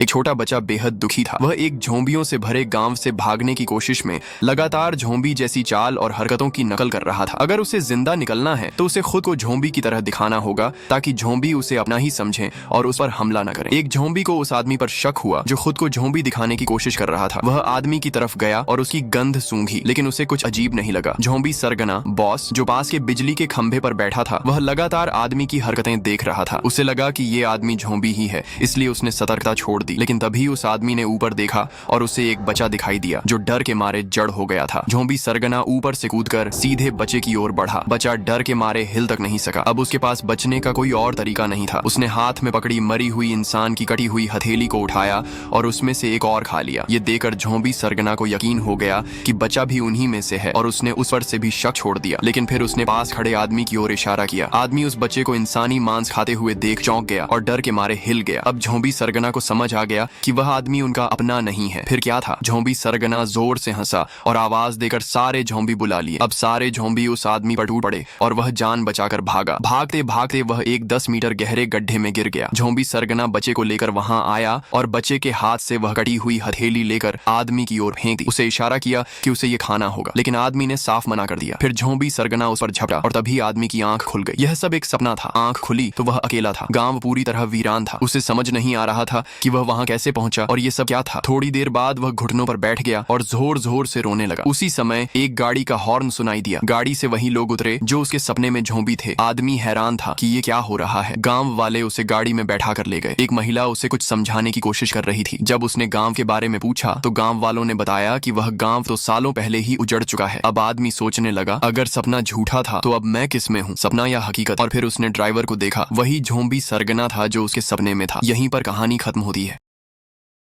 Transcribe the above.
एक छोटा बच्चा बेहद दुखी था। वह एक झोंबियों से भरे गांव से भागने की कोशिश में लगातार झोंबी जैसी चाल और हरकतों की नकल कर रहा था। अगर उसे जिंदा निकलना है तो उसे खुद को झोंबी की तरह दिखाना होगा ताकि झोंबी उसे अपना ही समझे और उस पर हमला न करे। एक झोंबी को उस आदमी पर शक हुआ जो खुद को झोंबी दिखाने की कोशिश कर रहा था। वह आदमी की तरफ गया और उसकी गंध सूंघी, लेकिन उसे कुछ अजीब नहीं लगा। झोंबी सरगना बॉस जो पास के बिजली के खंभे पर बैठा था, वह लगातार आदमी की हरकतें देख रहा था। उसे लगा कि ये आदमी झोंबी ही है, इसलिए उसने सतर्कता छोड़ दी। लेकिन तभी उस आदमी ने ऊपर देखा और उसे एक बच्चा दिखाई दिया जो डर के मारे जड़ हो गया था। झोंबी सरगना ऊपर से कूदकर सीधे बच्चे की ओर बढ़ा। बच्चा डर के मारे हिल तक नहीं सका। अब उसके पास बचने का कोई और तरीका नहीं था। उसने हाथ में पकड़ी मरी हुई इंसान की कटी हुई हथेली को उठाया और उसमें से एक और खा लिया। ये देखकर झोंबी सरगना को यकीन हो गया कि बच्चा भी उन्हीं में से है और उसने उस पर से भी शक छोड़ दिया। लेकिन फिर उसने पास खड़े आदमी की ओर इशारा किया। आदमी उस बच्चे को इंसानी मांस खाते हुए देख चौंक गया और डर के मारे हिल गया। अब झोंबी सरगना को समझ आ गया कि वह आदमी उनका अपना नहीं है। फिर क्या था? झोंबी सरगना जोर से हंसा और आवाज देकर सारे झोंबी बुला लिए। अब सारे झोंबी उस आदमी पर टूट पड़े और वह जान बचाकर भागा। भागते भागते वह एक 10 मीटर गहरे गड्ढे में गिर गया। झोंबी सरगना बच्चे को लेकर वहां आया और बच्चे के हाथ से वह कटी हुई हथेली लेकर आदमी की ओर फेंक दी। उसे इशारा किया कि उसे ये खाना होगा, लेकिन आदमी ने साफ मना कर दिया। फिर झोंबी सरगना उस पर झपटा और तभी आदमी की आंख खुल गई। यह सब एक सपना था। आंख खुली तो वह अकेला था। गांव पूरी तरह वीरान था। उसे समझ नहीं आ रहा था कि वह वहां कैसे पहुंचा और ये सब क्या था। थोड़ी देर बाद वह घुटनों पर बैठ गया और जोर जोर से रोने लगा। उसी समय एक गाड़ी का हॉर्न सुनाई दिया। गाड़ी से वही लोग उतरे जो उसके सपने में झोंबी थे। आदमी हैरान था कि ये क्या हो रहा है। गांव वाले उसे गाड़ी में बैठा कर ले गए। एक महिला उसे कुछ समझाने की कोशिश कर रही थी। जब उसने गांव के बारे में पूछा तो गांव वालों ने बताया कि वह गांव तो सालों पहले ही उजड़ चुका है। अब आदमी सोचने लगा, अगर सपना झूठा था तो अब मैं किस में हूँ, सपना या हकीकत। और फिर उसने ड्राइवर को देखा। वही झोंबी सरगना था जो उसके सपने में था। यहीं पर कहानी खत्म होती है।